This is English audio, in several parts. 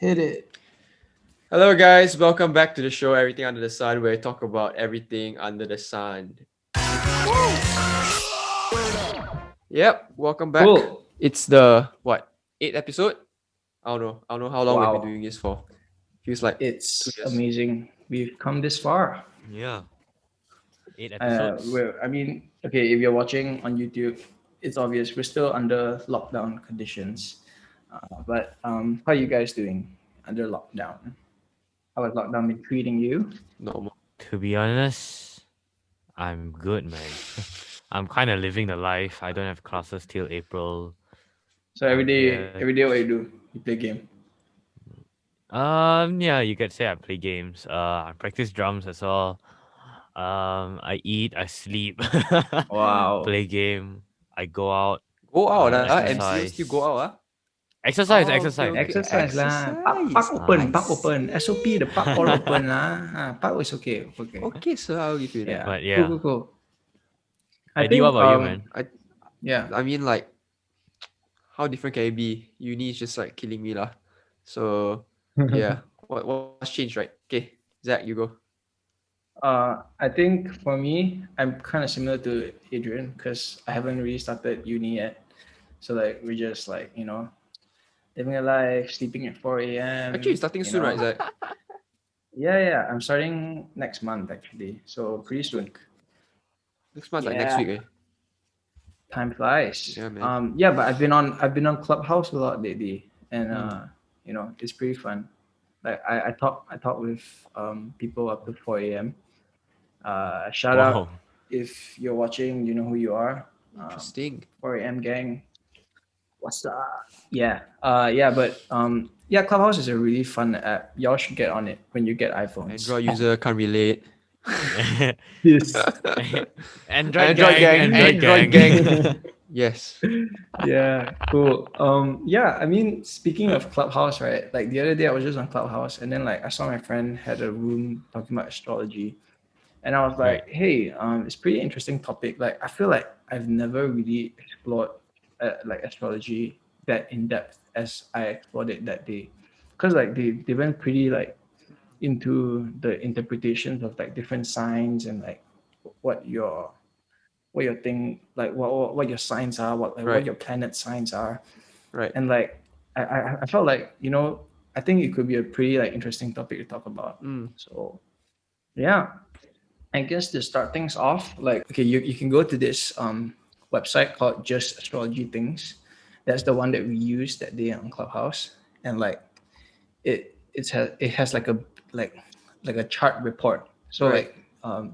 Hit it. Hello, guys. Welcome back to the show, Everything Under the Sun, where we talk about everything under the sun. Yep, welcome back. Cool. It's the eighth episode? I don't know how long we've been Wow. doing this for. Feels like 2 It's years. amazing. We've come this far. Yeah, 8 episodes. Okay, if you're watching on YouTube, it's obvious we're still under lockdown conditions. How are you guys doing under lockdown? How has lockdown been treating you? Normal. To be honest, I'm good, man. I'm kind of living the life. I don't have classes till April. So every day, Yeah. every day, what you do? You play game. Yeah, you could say I play games. I practice drums as well. I eat, I sleep, Wow. play game. I go out, Go out, That's nice. MCO still go exercise. out, Exercise, Oh, okay, exercise. okay. Exercise lah. Park Exercise. open, I park open. see. SOP, the park all open lah. Park is okay. Okay. Okay, so I'll give you that. Yeah. But Cool, yeah. cool, cool. I Eddie, what think about you, man? yeah. I mean, like, how different can it be? Uni is just like killing me lah. So yeah, what's changed, right? Okay, Zach, you go. I think for me, I'm kind of similar to Adrian because I haven't really started uni yet. So like we're just like living a life, sleeping at 4 a.m. Actually, you're starting soon, right, Zach? Yeah. I'm starting next month actually. So pretty soon. Next month, like next week, eh? Time flies. Yeah, man. But I've been on Clubhouse a lot lately, and it's pretty fun. Like I talk with people up to 4 a.m. Shout Wow. out if you're watching, you know who you are. Interesting. 4 a.m. gang. What's up? Yeah. Clubhouse is a really fun app. Y'all should get on it when you get iPhones. Android user can't relate. This. Android gang. Yes. Yeah, cool. Speaking of Clubhouse, right? Like the other day I was just on Clubhouse and then like I saw my friend had a room talking about astrology. And I was like, hey, it's pretty interesting topic. Like I feel like I've never really explored like astrology that in depth as I explored it that day. Cause like they went pretty like into the interpretations of like different signs and like what your thing like what your signs are, what Right. your planet signs are. Right. And like I felt like, I think it could be a pretty like interesting topic to talk about. So yeah. I guess to start things off, like okay, you can go to this website called Just Astrology Things. That's the one that we used that day on Clubhouse. And like it has like a chart report. So Right. like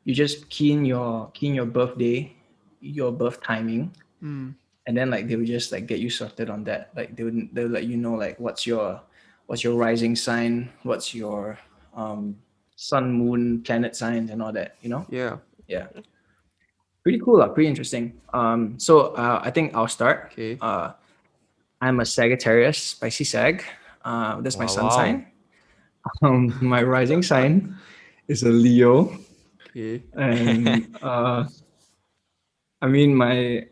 you just key in your birthday, your birth timing, and then like they would just like get you sorted on that. Like they'll let you know like what's your rising sign, what's your sun, moon, planet signs, and all that. Yeah. Yeah, pretty cool, pretty interesting. I think I'll start. Okay. I'm a Sagittarius, spicy Sag. That's my sun Wow. sign. My rising sign is a Leo, Okay. and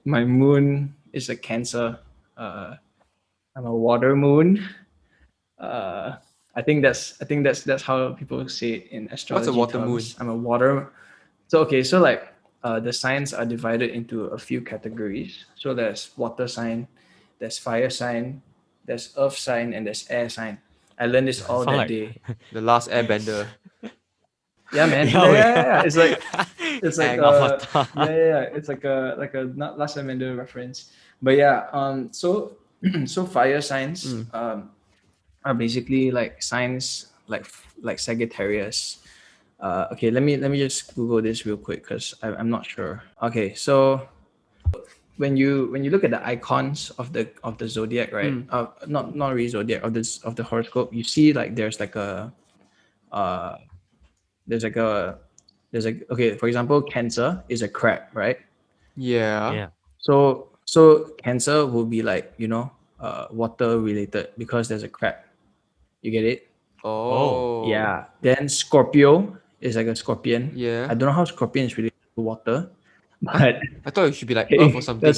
my moon is a Cancer. I'm a water moon. I think that's how people say it in astrology water terms. moon? I'm a water. So like the signs are divided into a few categories. So there's water sign, there's fire sign, there's earth sign, and there's air sign. I learned this all Sound that like- day. The last airbender. Yeah, man. Yeah, Yeah. It's like Ang Avatar. It's like a not last Amanda reference. But yeah, so fire signs are basically like signs like Sagittarius. Okay, let me just Google this real quick because I'm not sure. Okay, so when you look at the icons of the zodiac, right? Not really zodiac of the horoscope, you see like there's like a there's like a okay, for example, Cancer is a crab, right? Yeah. Yeah. So Cancer will be like water related because there's a crab. You get it? Oh. Yeah. Then Scorpio is like a scorpion. Yeah. I don't know how scorpion is related to water, but I thought it should be like hey, Earth or something.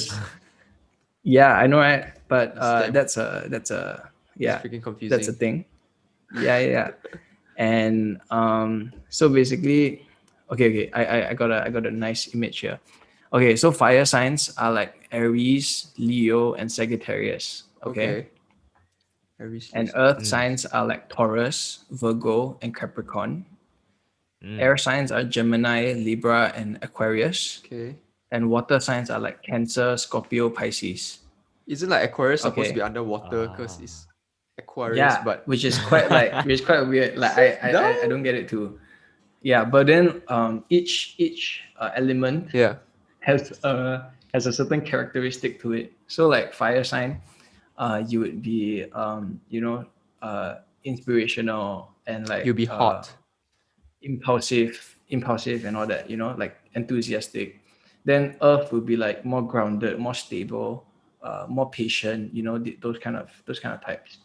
yeah, I know, right? But It's them. that's a Yeah, freaking confusing. that's a thing. Yeah. And so basically, okay, I got a nice image here. Okay, so fire signs are like Aries, Leo, and Sagittarius. Okay. Aries, And Leo, earth Mm. signs are like Taurus, Virgo, and Capricorn. Air Mm. signs are Gemini, Libra, and Aquarius. Okay. And water signs are like Cancer, Scorpio, Pisces. Isn't like Aquarius supposed to be Okay. underwater because it's Aquarius, Yeah, but which is quite weird. Like I don't get it too. Yeah, but then each element yeah. has a certain characteristic to it. So like fire sign, you would be inspirational and You'll like be hot. impulsive and all that, like enthusiastic. Then earth would be like more grounded, more stable, more patient, those kind of types.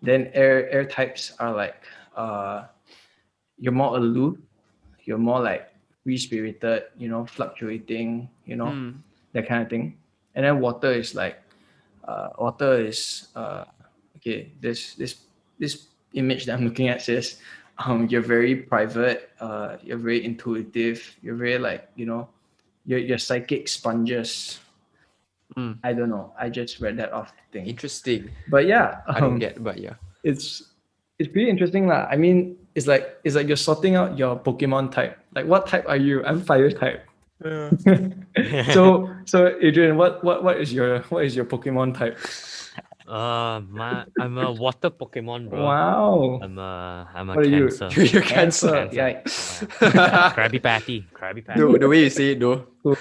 Then air types are like you're more aloof, you're more like free spirited, fluctuating, that kind of thing. And then water is okay. This image that I'm looking at says, you're very private, you're very intuitive, you're very like you're psychic sponges. Mm. I don't know. I just read that off the thing. Interesting. But yeah, I don't get, but yeah. it's it's pretty interesting lah. I mean, it's like you're sorting out your Pokemon type. Like, what type are you? I'm fire type. So Adrian, what is your Pokemon type? I'm a water Pokemon, bro. Wow. I'm a What are you? Cancer. You're Cancer. Yikes. Krabby Patty. Krabby Patty. The way you say it, though. Cool.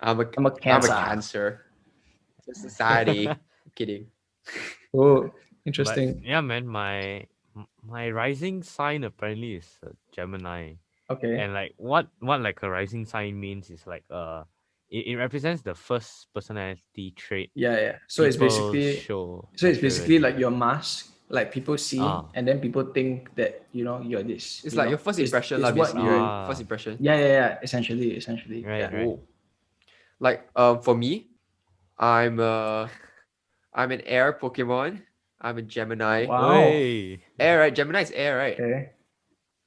I'm a I'm a Cancer. Cancer. It's society. Kidding. Oh, But interesting. yeah, man, my rising sign apparently is Gemini. Okay. And like what like a rising sign means is like it represents the first personality trait Yeah. So it's people basically show like naturally. your mask. Like people see, Ah. and then people think that you're this. It's like your first impression, is what basically, you. right? First impression. Yeah. Essentially. Right, Yeah. right. Oh. Like for me, I'm an air Pokemon. I'm a Gemini. Wow. Way. Air, right? Gemini is air, right? Okay.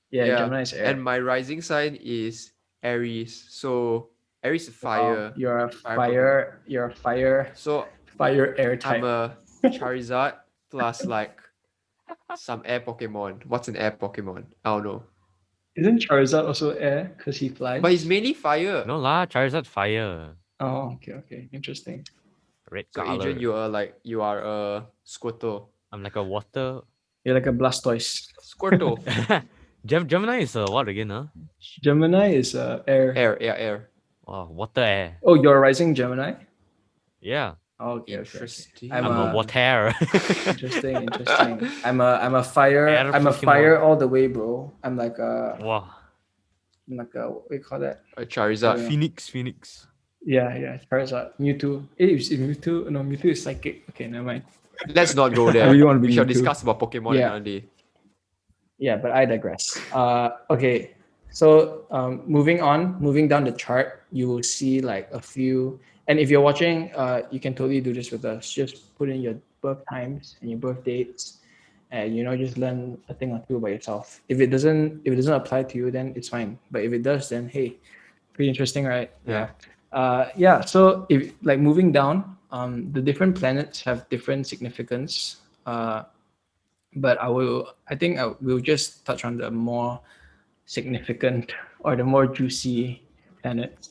Yeah. Gemini is air. And my rising sign is Aries. So Aries is fire. Wow. You're a Fire fire. You're a fire. So Fire air type. I'm a Charizard plus like some air Pokemon. What's an air Pokemon? I don't know. Isn't Charizard also air because he flies? But he's mainly fire. No lah, Charizard fire. Oh, okay. Interesting. Red So color. Adrian, you are a Squirtle. I'm like a water. You're like a Blastoise. Squirtle. Gemini is what again, huh? Gemini is air. Air. Oh, water air. Oh, you're a rising Gemini? Yeah. Oh, okay. Interesting. I'm I'm a water. Interesting. I'm a fire. Air I'm a Pokemon. fire all the way, bro. I'm like a Wow. what do you call that? A Charizard. Phoenix. Yeah. Charizard. Mewtwo. Is Mewtwo? No, Mewtwo is psychic. Okay, never mind. Let's not go there. I really want to be We shall Mewtwo. discuss about Pokemon Yeah. another day. Yeah, but I digress. Okay. So moving down the chart, you will see like a few. And if you're watching, you can totally do this with us. Just put in your birth times and your birth dates, and just learn a thing or two by yourself. If it doesn't apply to you, then it's fine. But if it does, then hey, pretty interesting, right? Yeah. So if like moving down, the different planets have different significance. But I think I will just touch on the more significant or the more juicy planets.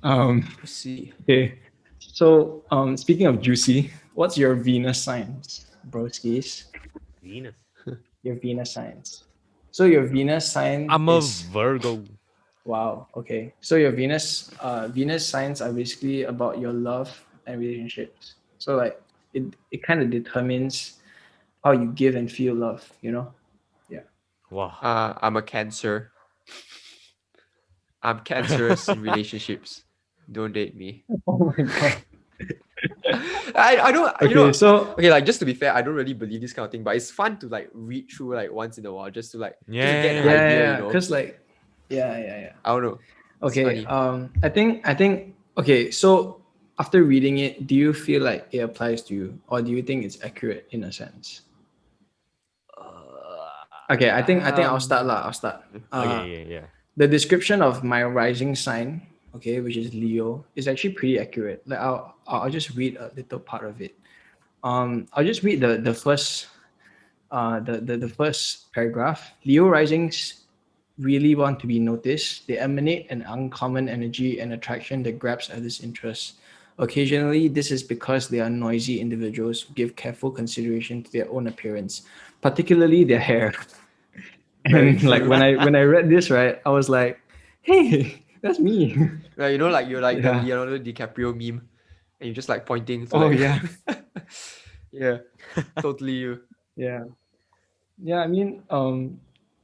Let's see. Okay. So speaking of juicy, what's your Venus signs, broskies? Venus. Your Venus signs. So your Venus sign I'm a is Virgo. wow. Okay. So your Venus signs are basically about your love and relationships. So like it kind of determines how you give and feel love, Yeah. Wow. I'm a Cancer. I'm cancerous in relationships. Don't date me. Oh my god. I don't. Okay, so Okay, like just to be fair, I don't really believe this kind of thing, but it's fun to like read through like once in a while just to get an idea, because like yeah. I don't know. It's Okay. funny. I think okay. So after reading it, do you feel like it applies to you, or do you think it's accurate in a sense? Okay, I think I'll start lah. I'll start. Okay, yeah. The description of my rising sign, okay, which is Leo, is actually pretty accurate. Like I'll just read a little part of it. I'll just read the first the first paragraph. Leo risings really want to be noticed. They emanate an uncommon energy and attraction that grabs others' interest. Occasionally, this is because they are noisy individuals who give careful consideration to their own appearance, particularly their hair. Very And like true. when I read this, right, I was like, hey, that's me. Like, you know, like you're like the Yeah. Leonardo DiCaprio meme, and you're just like pointing to Oh like, yeah. yeah, totally you. Yeah. Yeah. I mean,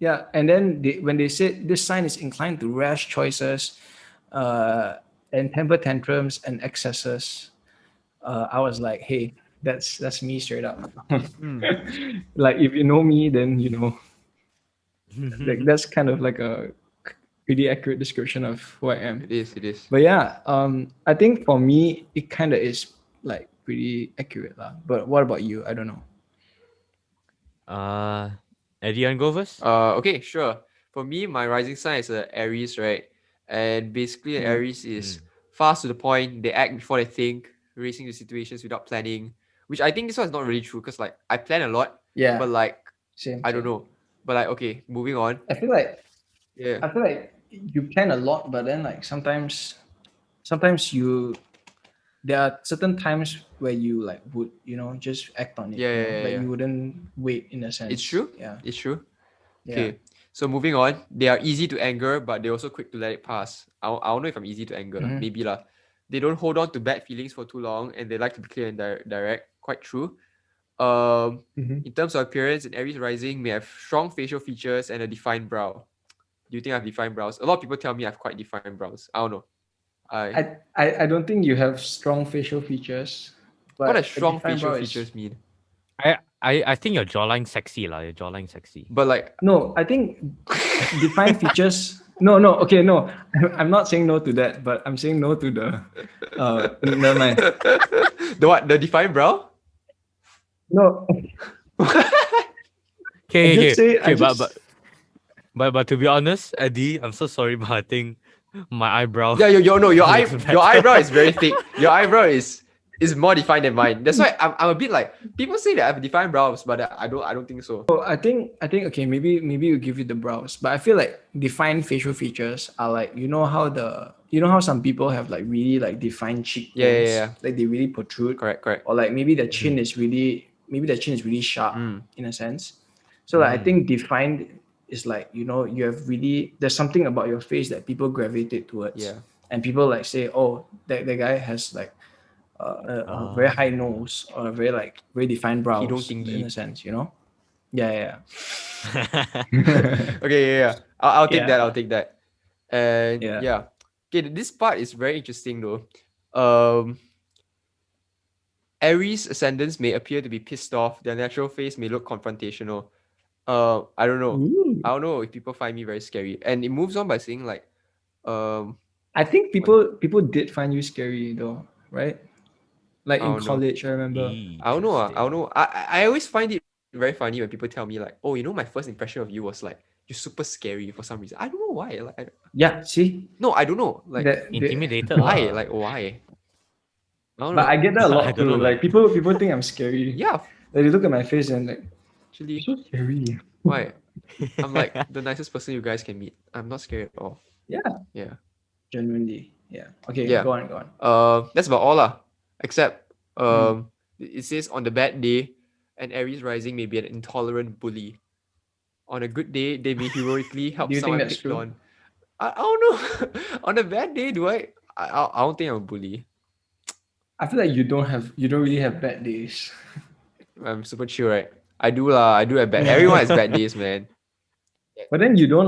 yeah. And then when they said this sign is inclined to rash choices, uh, and temper tantrums and excesses, I was like, hey, that's me straight up. Mm, Like if you know me, then you know, like that's kind of like a pretty accurate description of who I am. it is. It is. But yeah, I think for me it kind of is like pretty accurate lah. But what about you? I don't know. Eddie, you want to go first? Okay, sure. For me, my rising sign is a Aries, right? And basically, an Aries is fast to the point. They act before they think, racing the situations without planning. Which I think this one is not really true because like I plan a lot, Yeah, but like same. I don't Same. know. But like okay, moving on. I feel like Yeah, you plan a lot, but then like sometimes you there are certain times where you like would just act on it. yeah, You yeah, know, yeah, like yeah. you wouldn't wait in a sense. It's true. Yeah. It's true. Yeah. Okay. So moving on, they are easy to anger, but they're also quick to let it pass. I don't know if I'm easy to anger. Mhm. Maybe lah. They don't hold on to bad feelings for too long, and they like to be clear and direct. Quite true. Mhm. In terms of appearance, an Aries rising may have strong facial features and a defined brow. Do you think I have defined brows? A lot of people tell me I have quite defined brows. I don't know. I don't think you have strong facial features, What does but a strong defined facial brow is. features mean? I think your jawline sexy lah. Your jawline sexy. But like, No, I think defined features. No, no, okay, no. I'm not saying no to that, but I'm saying no to the. Never mind. the what? The defined brow? No, Okay, just say. okay. But to be honest, Eddie, I'm so sorry, but I think my eyebrow. Yeah, your looks your better. eyebrow is very thick. Your eyebrow is more defined than mine. That's why I'm a bit like people say that I have defined brows, but I don't think so. So I think okay, maybe you give you the brows, but I feel like defined facial features are like how some people have like really like defined cheekbones, Yeah. like they really protrude, Correct. or like maybe the chin is really sharp in a sense. So like I Mm. think defined is like you have really there's something about your face that people gravitate towards, Yeah. and people like say, oh, that guy has like a very high nose or a very defined Hidung brows in tinggi. a sense, Yeah. Okay, yeah. I'll take that. Yeah. I'll take that. And Yeah. yeah. Okay, this part is very interesting though. Um, Aries ascendants may appear to be pissed off. Their natural face may look confrontational. I don't know. Ooh. I don't know if people find me very scary. And it moves on by saying like, um, I think what? people did find you scary though, right? Like I in don't know. college, I remember. I don't know. I don't Interesting. know. I always find it very funny when people tell me like, oh, my first impression of you was like you're super scary for some reason. I don't know why. Like, Yeah, see? no, I don't know. Like, Intimidated why? lah. Like, why? I don't But I know. get that a I lot don't too. know, Like man. people think I'm scary. Yeah, Like they look at my face and like, you're actually, so scary. why? I'm like the nicest person you guys can meet. I'm not scared at all. Yeah, Yeah. genuinely. Yeah. Okay, Yeah. go on, go on. That's about all lah. Except Mm. it says on the bad day, an Aries rising may be an intolerant bully. On a good day, they may heroically help Do you think someone that's picked true? on. I don't know. On a bad day, do I don't think I'm a bully. I feel like you don't really have bad days. I'm super chill, right? I do lah. I do have bad. Everyone has bad days, man. But then you don't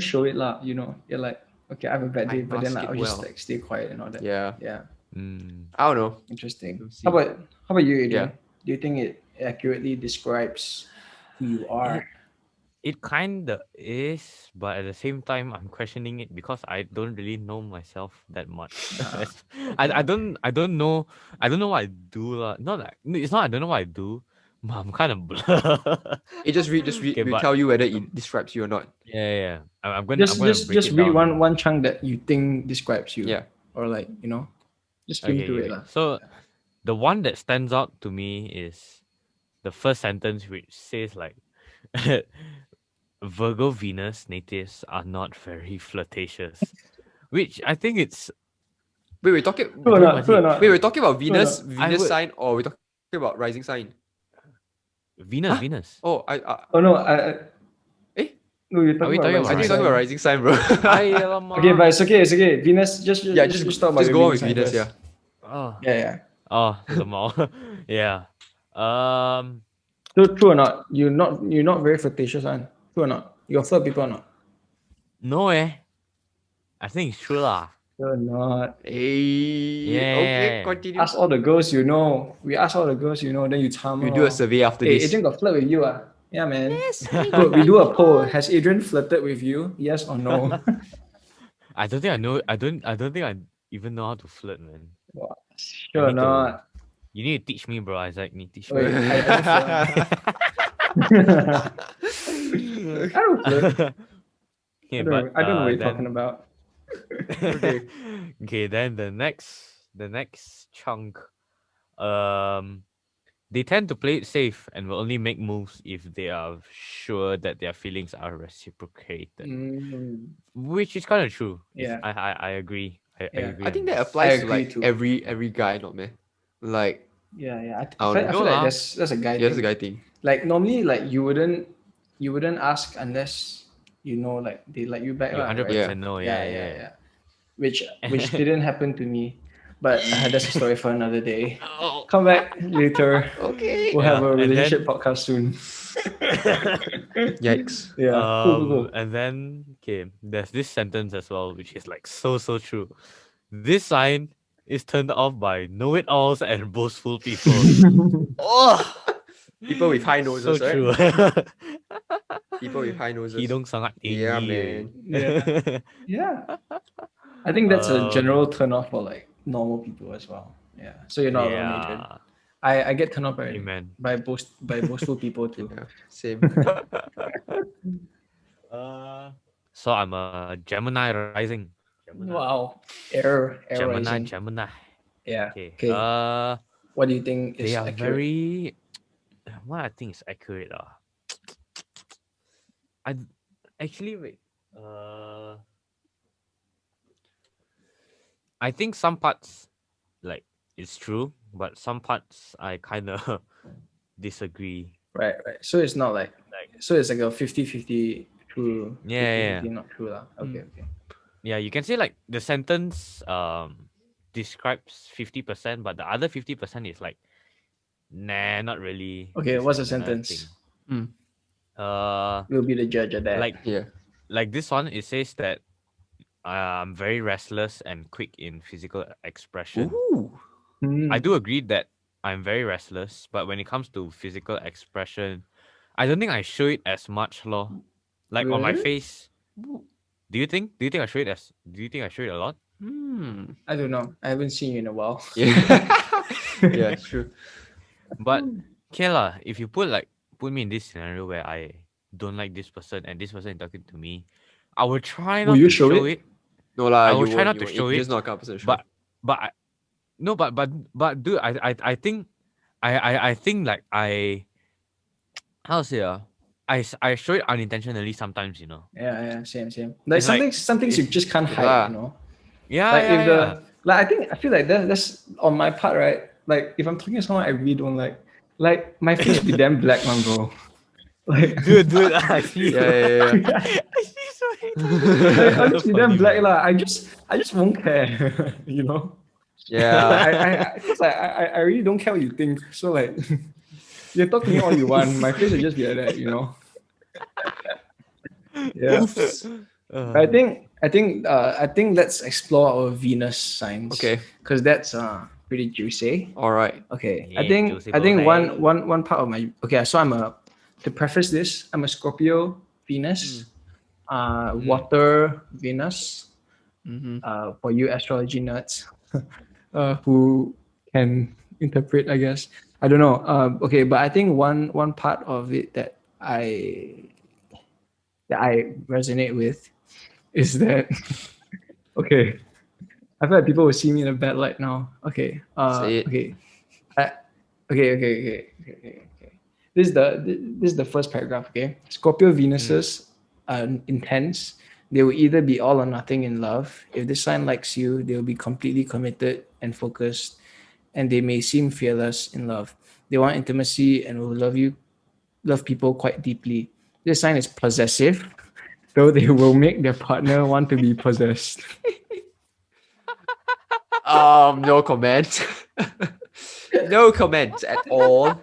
show it lah, You're like, okay, I have a bad I day, but then mask like, it I'll just well. like stay quiet and all that. Yeah. Yeah. Mm. I don't know. Interesting. We'll see. How about you, Adrian? Yeah. Do you think it accurately describes who you are? It kind of is, but at the same time, I'm questioning it because I don't really know myself that much. I don't know what I do lah. Not like no, it's not I don't know what I do, I'm kind of blur. It just read Okay, will but tell you whether it describes you or not. yeah. I'm gonna break Just it read down. one chunk that you think describes you, Yeah. or like just skim Okay, through it wait. lah. So the one that stands out to me is the first sentence, which says like Virgo Venus natives are not very flirtatious, which I think it's Wait, we're talking. True or pretty not? much True or it. not? Wait, we're talking about True or Venus, not? I would sign, or we're talking about rising sign. Venus, Huh? Venus. Oh, Oh no, eh? no, you're Are talking we about talking I about rising think you're talking about sign. rising sign, bro. I Okay, but lama. it's okay, it's okay. Venus, Yeah, just talk about just your go on Venus with sign Venus. first. Yeah. Oh, Yeah, yeah. oh, lama. Yeah. Um, True or not? You're not very flirtatious, one. True or not? You flirt people or not? no I think it's true lah. True or not? Hey. Okay, Yeah. continue. Ask all the girls you know. We ask all the girls you know, then you charm We her. do a survey after Hey, this. Adrian got flirt with you, ah? Yeah, man. Yes, Good. We Adrian, do a come poll. on. Has Adrian flirted with you? Yes or no? I don't think I know. I don't think I even know how to flirt, man. Wow. I Sure or need to. not? You need to teach me, bro. Isaac, need to teach me. Wait, I don't flirt. I don't flirt. Okay, but I don't know what you're talking then about. Okay. okay, then the next chunk, um, they tend to play it safe and will only make moves if they are sure that their feelings are reciprocated, Mm, which is kind of true. If yeah, I agree, I yeah. agree I on think that this. I applies to agree like too. every guy, not me. Like Yeah, yeah. I don't I know. No feel like lah, that's a guy Yeah, that's a thing. guy thing. Like normally, like you wouldn't ask unless you know like they like you back you lah, hundred right? Yeah. percent know. Yeah, Yeah, yeah, yeah. yeah. Which Yeah. didn't happen to me, but that's a story for another day. Oh, Come back later. Okay. We'll have yeah, a and relationship then podcast soon. Yikes. Yeah, cool. and then okay, there's this sentence as well, which is like so true. This sign is turned off by know-it-alls and boastful people. Oh, People with high so noses, right? true. People with high noses. Hidung sangat Yeah, tinggi. man. Yeah, yeah. I think that's a general turn off for like normal people as well. Yeah. So you're not alone, Adrian. Yeah. I get turned off Amen. by boastful people too. Yeah, same. So I'm a Gemini rising. Gemini. Wow. Error Gemini, rising. Gemini. Yeah. Okay. Okay. What do you think They is are accurate? very. What I think is accurate. I actually wait. I think some parts like it's true, but some parts I kind of disagree. Right. So it's not like so it's like a 50-50 true, Yeah. 50-50 not true lah. Okay. Yeah, you can say like the sentence describes 50%, but the other 50% is like nah, not really. Okay. This What's the is another sentence? thing. We'll be the judge of that. Yeah. Like this one, it says that I'm very restless and quick in physical expression. Ooh. I do agree that I'm very restless, but when it comes to physical expression, I don't think I show it as much, lor. Like on my Really? face. Do you think? Do you think I show it as? Do you think I show it a lot? I don't know. I haven't seen you in a while. Yeah. Yeah, it's true. But okay lah, if you put me in this scenario where I don't like this person and this person is talking to me, I will try Will not you to show show it? it. No lah, I will you try won't. not You to won't. show You're it. just not a kind of person to show. But no, but dude, I think I think like how to say I show it unintentionally sometimes, you know. Yeah, same. Like It's like some things you just can't hide, Yeah. you know. yeah, Like if yeah. I feel like that's on my part, right? Like if I'm talking to someone I really don't like my face be damn black, man, bro. Like Dude, I see. Yeah. I see so many times. like, I'll So just be damn funny, black man. lah. I just won't care, you know. Yeah. Like cause I really don't care what you think. So like you talk to me all you want, my face will just be like that, you know. Yeah. I think let's explore our Venus signs. Okay. Because that's pretty juicy. All right. Okay. Yeah, juicy I think boy. one part of my so to preface this, I'm a Scorpio Venus, water Venus. For you astrology nerds, who can interpret, I guess. I don't know. Okay, but I think one part of it that I resonate with is that okay. I feel like people will see me in a bad light now. Okay. Say it. Okay. I, okay. This is the first paragraph. Okay. Scorpio Venuses are intense. They will either be all or nothing in love. If this sign likes you, they will be completely committed and focused, and they may seem fearless in love. They want intimacy and will love people quite deeply. This sign is possessive, though they will make their partner want to be possessed. No comment. No comment at all.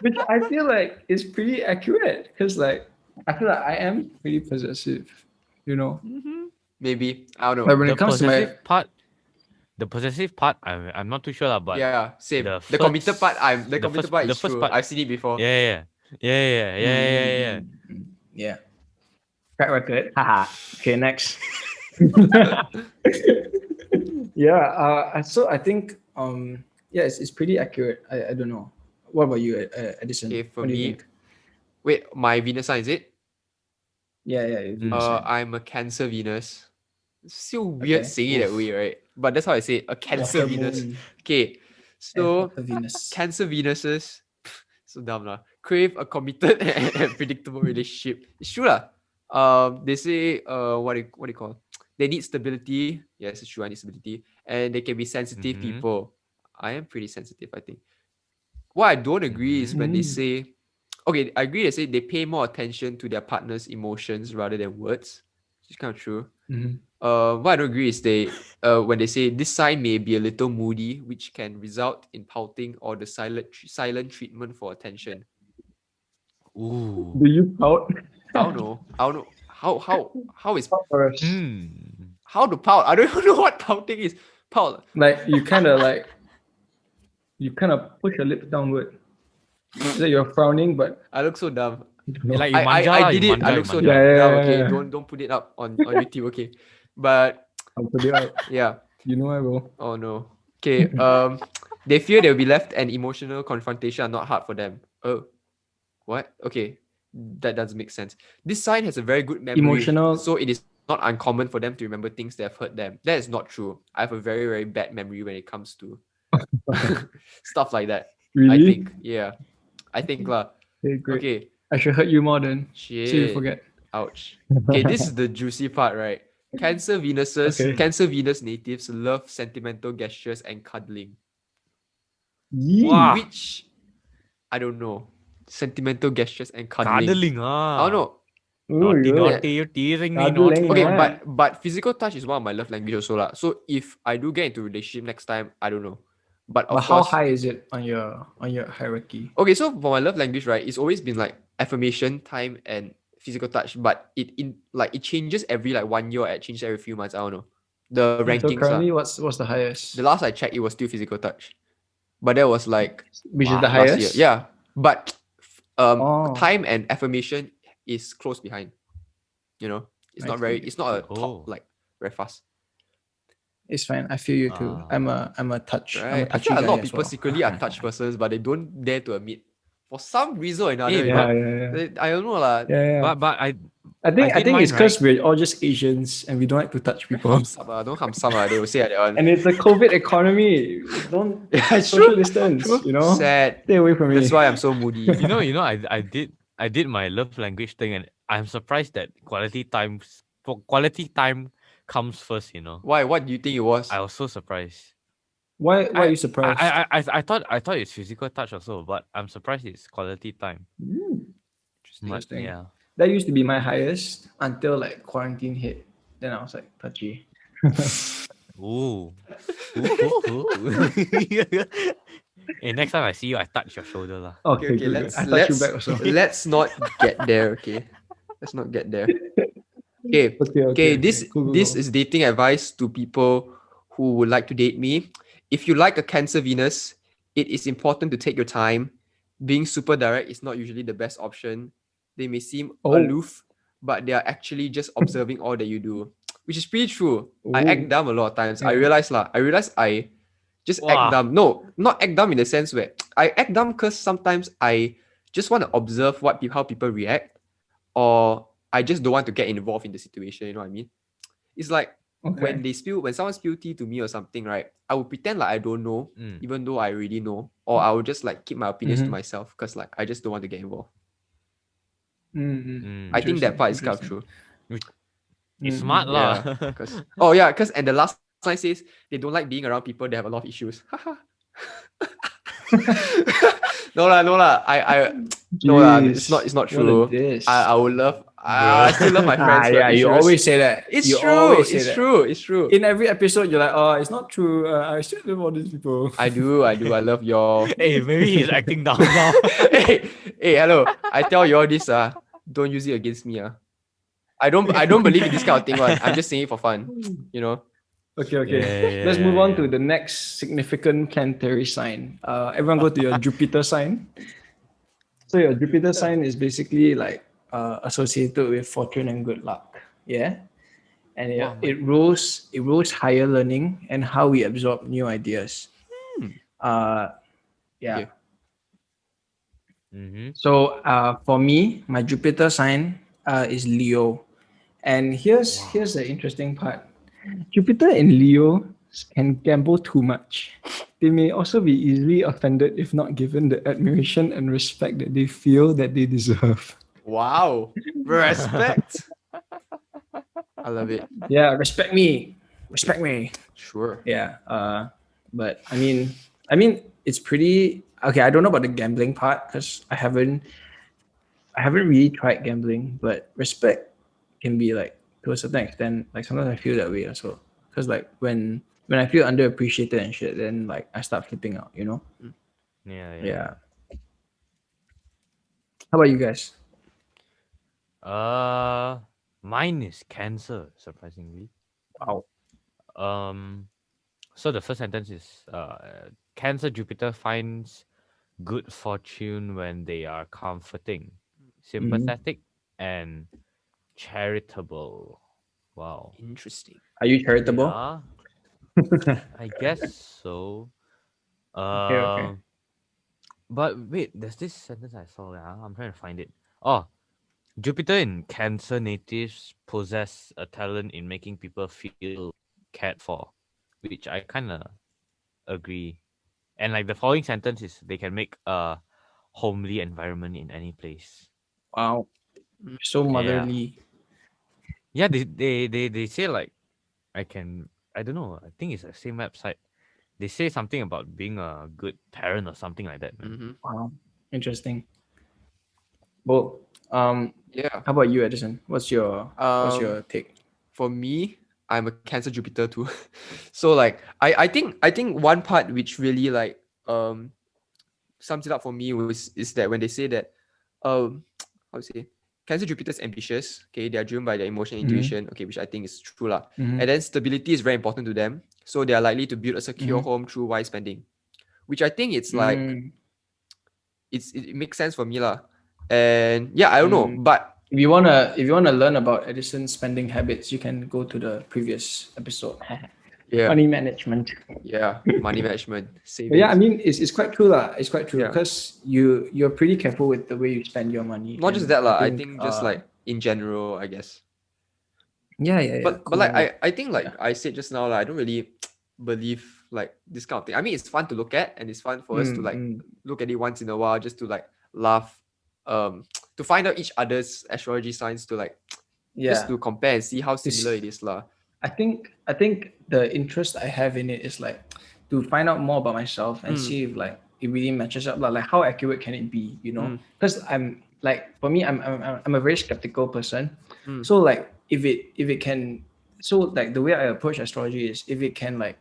Which I feel like is pretty accurate because, like, I feel like I am pretty possessive, you know. Maybe. I don't Like know. when The it comes to my possessive part, I'm not too sure lah, but Yeah, same. the The committed first- part, the committed first- part the is first true. part- I've seen it before. Yeah. yeah, track record. Haha. Okay, next. Yeah. So I think yeah, it's pretty accurate. I don't know. What about you, Edison? Okay, for What do you me, think? wait, my Venus sign is it? Yeah, it's Venus sign. I'm a Cancer Venus. It's still weird Okay. saying it that way, right? But that's how I say it. A Cancer Water Venus. moon Okay, and so water Venus. Cancer Venuses, so dumb lah. Crave a committed and predictable relationship. It's true lah. They say what do you call? They need stability. Yes, it's true. I need stability, and they can be sensitive people. I am pretty sensitive, I think. What I don't agree is when they say, okay, I agree. They say they pay more attention to their partner's emotions rather than words, which is kind of true. What I don't agree is when they say this sign may be a little moody, which can result in pouting or the silent treatment for attention. Ooh. Do you pout? I don't know. How is Or how to pout? I don't even know what pouting is. Pout. like you kind of push your lips downward. So that you're frowning, but I look so dumb. Like you I manja, did you it. I manja, look so you dumb. manja. Yeah, okay. Yeah. Don't put it up on YouTube, okay? But I'll put it out. yeah. You know I will. Oh no. Okay. They fear they'll be left and emotional confrontation are not hard for them. Oh, what? Okay, that doesn't make sense. This sign has a very good memory, Emotional. so it is not uncommon for them to remember things that have hurt them. That is not true. I have a very very bad memory when it comes to stuff like that. Really? I think, yeah. I think lah. Okay, great. Okay. I should hurt you more then. Shit. So you forget. Ouch. Okay, this is the juicy part, right? Cancer Venus natives love sentimental gestures and cuddling. Wow. Which I don't know. Sentimental gestures and cuddling. Cuddling, I don't know. Naughty, you're teasing me. Cuddling, Naughty. Okay, but physical touch is one of my love languages also lah. So if I do get into a relationship next time, I don't know. But of But how course, high is it on your hierarchy? okay, so for my love language, right, it's always been like affirmation, time, and physical touch. But it changes every like 1 year, or it changes every few months. I don't know. The So rankings currently, lah. what's the highest? The last I checked, it was still physical touch. But that was like Which is the last year. highest? Yeah. But Oh. time and affirmation is close behind. You know, it's I not very. see. It's not a Oh. top like very fast. It's fine. I feel you too. I'm a touch. I'm a Right. I touchy feel like a lot guy of as people well. secretly are touch persons, but they don't dare to admit. For some reason or another, Eh, you but- know, I don't know lah. Yeah. But I think did it's mine, because we're all just Asians and we don't like to touch people. Don't ham sam lah. They will say that one. And it's a COVID economy. Don't Yeah, social true. distance. True. You know, Sad. stay away from me. That's why I'm so moody. you know, I did my love language thing, and I'm surprised that quality time comes first. You know, Why? What do you think it was? I was so surprised. Why are you surprised? I thought it's physical touch also, but I'm surprised it's quality time. Interesting. Yeah. That used to be my highest until like quarantine hit. Then I was like touchy. Ooh. Hey, next time I see you, I touch your shoulder lah. Okay, good. let's I touch you back also. let's not get there. Okay, let's not get there. Okay, Okay. This Cool. is dating advice to people who would like to date me. If you like a Cancer Venus, it is important to take your time. Being super direct is not usually the best option. They may seem aloof, but they are actually just observing all that you do, which is pretty true. I act dumb a lot of times. I Yeah. realize I just act dumb. No, not act dumb in the sense where I act dumb because sometimes I just want to observe how people react, or I just don't want to get involved in the situation. You know what I mean? It's like Okay. when someone spill tea to me or something, right? I will pretend like I don't know, even though I really know, or I will just like keep my opinions to myself because like I just don't want to get involved. I think that part is kind of true. It's smart lah. Yeah, because and the last line says they don't like being around people that have a lot of issues. No lah. No lah. It's not true. I would love. I still love my friends. Yeah, you always say that. It's you true. Always say It's that. true. It's true. In every episode, you're like, oh, it's not true. I still love all these people. I do. I love y'all. Hey, maybe he's acting down now. hey, hello. I tell y'all this. Don't use it against me. I don't believe in this kind of thing. I'm just saying it for fun. You know. Okay. Let's move on to the next significant planetary sign. Everyone go to your Jupiter sign. So your Jupiter sign is basically like associated with fortune and good luck. Yeah. And it rules higher learning and how we absorb new ideas. Yeah. So for me, my Jupiter sign is Leo. And here's the interesting part. Jupiter in Leo can gamble too much. They may also be easily offended if not given the admiration and respect that they feel that they deserve. Wow. Respect. I love it. Yeah, respect me. Sure. Yeah. But I mean it's pretty okay. I don't know about the gambling part because I haven't really tried gambling, but respect can be like to a certain extent, like sometimes I feel that way also. Because like when I feel underappreciated and shit, then like I start flipping out, you know? Yeah. How about you guys? Mine is Cancer, surprisingly. Wow. So the first sentence is Cancer Jupiter finds good fortune when they are comforting, sympathetic, and charitable. Wow. Interesting. Are you charitable? Yeah, I guess so. Okay. But wait, there's this sentence I saw. I'm trying to find it. Oh, Jupiter in Cancer natives possess a talent in making people feel cared for, which I kind of agree. And like the following sentence is they can make a homely environment in any place. Wow. So motherly. Yeah, they say like I don't know, I think it's the same website. They say something about being a good parent or something like that, man. Wow. Interesting. Well, yeah. How about you, Edison? What's your take? For me, I'm a Cancer Jupiter too. So like I think one part which really like sums it up for me is that when they say that how to say Cancer Jupiter is ambitious, okay, they are driven by their emotional intuition, okay, which I think is true lah. And then stability is very important to them, so they are likely to build a secure home through wise spending, which I think it's like it makes sense for me lah. And yeah, I don't know, but if you wanna learn about Edison's spending habits, you can go to the previous episode. Money management. Yeah, money management. Savings. Yeah, I mean it's quite true lah. It's quite true because you're pretty careful with the way you spend your money. Not just that lah. I think just like in general, I guess. Yeah. But like I think like I said just now, like I don't really believe like this kind of thing. I mean, it's fun to look at and it's fun for us to like look at it once in a while just to like laugh, to find out each other's astrology signs to like just to compare and see how similar it is lah. I think the interest I have in it is like to find out more about myself and see if like it really matches up. Like how accurate can it be, you know? Because I'm like for me, I'm a very skeptical person. So like if it can, so like the way I approach astrology is if it can like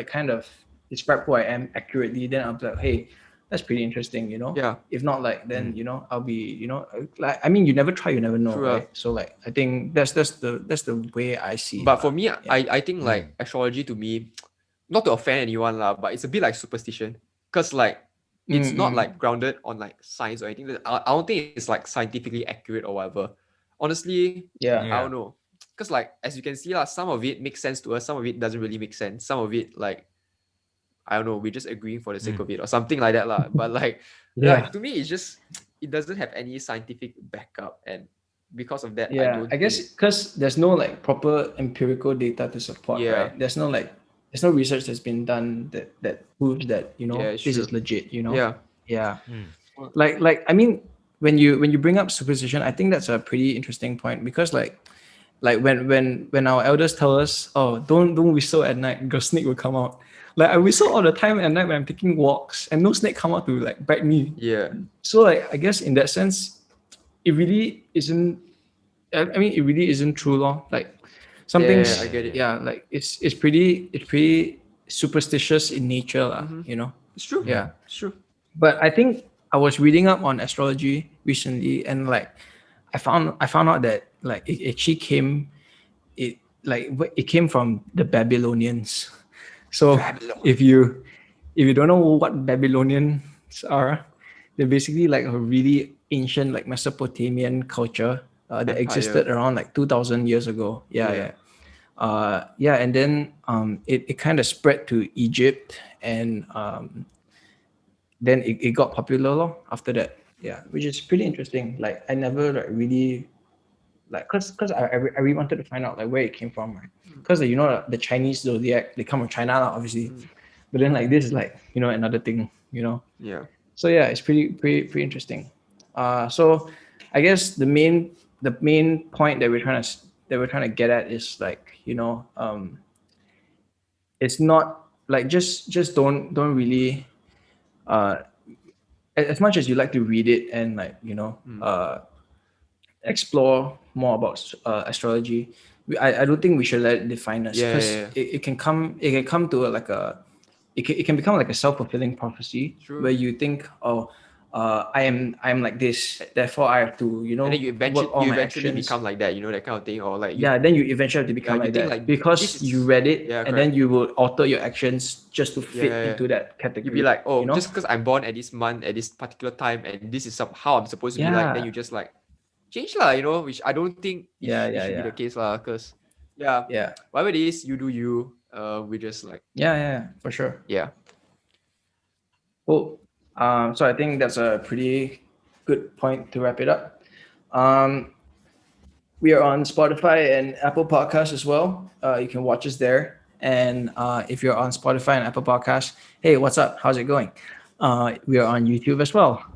kind of describe who I am accurately, then I'll be like, hey, that's pretty interesting, you know? Yeah. If not like then, you know, I'll be, you know, like I mean you never try, you never know, right? So like I think that's the way I see it. But for me, I think like astrology to me, not to offend anyone lah, but it's a bit like superstition. Cause like it's not like grounded on like science or anything. I don't think it's like scientifically accurate or whatever. Honestly, I don't know. Cause like as you can see lah, some of it makes sense to us, some of it doesn't really make sense. Some of it like I don't know, we're just agreeing for the sake of it or something like that lah. But like, Yeah. to me, it's just it doesn't have any scientific backup, and because of that, I Yeah, don't I guess think. because there's no like proper empirical data to support, Yeah, right? There's no research that's been done that proves that, yeah, it's this true. is legit, Yeah, Yeah. Mm. Like I mean, when you bring up superstition, I think that's a pretty interesting point because like when our elders tell us, oh, don't whistle at night because snake will come out. Like I whistle all the time at night when I'm taking walks and no snake come out to like bite me. yeah, So like I guess in that sense, it really isn't. I mean, it really isn't true, lor. Like some yeah, things, I get it. yeah, like it's pretty superstitious in nature, lah. It's true. Yeah. It's true. But I think I was reading up on astrology recently, and like I found out that like it actually it came from the Babylonians. So Babylon. if you don't know what Babylonians are, they're basically like a really ancient like Mesopotamian culture that Empire. existed around like 2,000 years ago. Yeah, Yeah. yeah. Yeah, and then it kind of spread to Egypt, and then it got popular lor after that. Yeah, which is pretty interesting. Like I never like really like because I really wanted to find out like where it came from, right? Because the Chinese zodiac, they come from China lah, obviously, but then like this is like another thing. Yeah. So yeah, it's pretty interesting. So I guess the main point that we're trying to get at is like it's not like just don't really uh as much as you like to read it and like explore more about astrology. I don't think we should let it define us Yeah, yeah, because yeah. it can come to it can become like a self-fulfilling prophecy True. where you think, oh, I am like this, therefore I have to And then you work eventually all you my eventually actions. become like that, that kind of thing. Or like Yeah, then you eventually have to become you like think that like this because you is read it, yeah, and then correct. you will alter your actions just to Yeah, fit yeah, yeah. into that You'd be category. like, oh, just because I'm born at this month at this particular time and this is how I'm supposed to be like, then Yeah, you just like change lah, which I don't think yeah, it yeah, should be the yeah, case lah, because yeah, yeah, whatever it is, you do you. We just like yeah, for sure. yeah. Cool. So I think that's a pretty good point to wrap it up. Um, we are on Spotify and Apple Podcasts as well. You can watch us there. And if you're on Spotify and Apple Podcasts, hey, what's up? How's it going? We are on YouTube as well.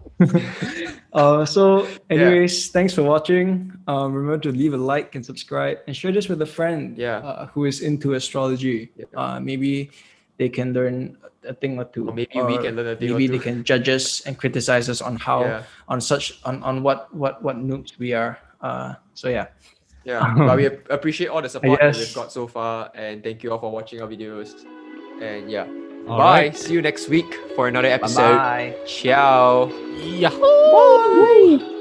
So, Yeah. anyways, thanks for watching. Remember to leave a like and subscribe and share this with a friend Yeah. who is into astrology. Yeah. Maybe they can learn a thing or two, Or maybe we can learn a thing or maybe two. they can judge us and criticize us on how Yeah. on what noobs we are. So yeah. Yeah, but we appreciate all the support that we've guess- got so far, and thank you all for watching our videos. And yeah, All bye. right. See you next week for another episode. Bye. Ciao. Yahoo!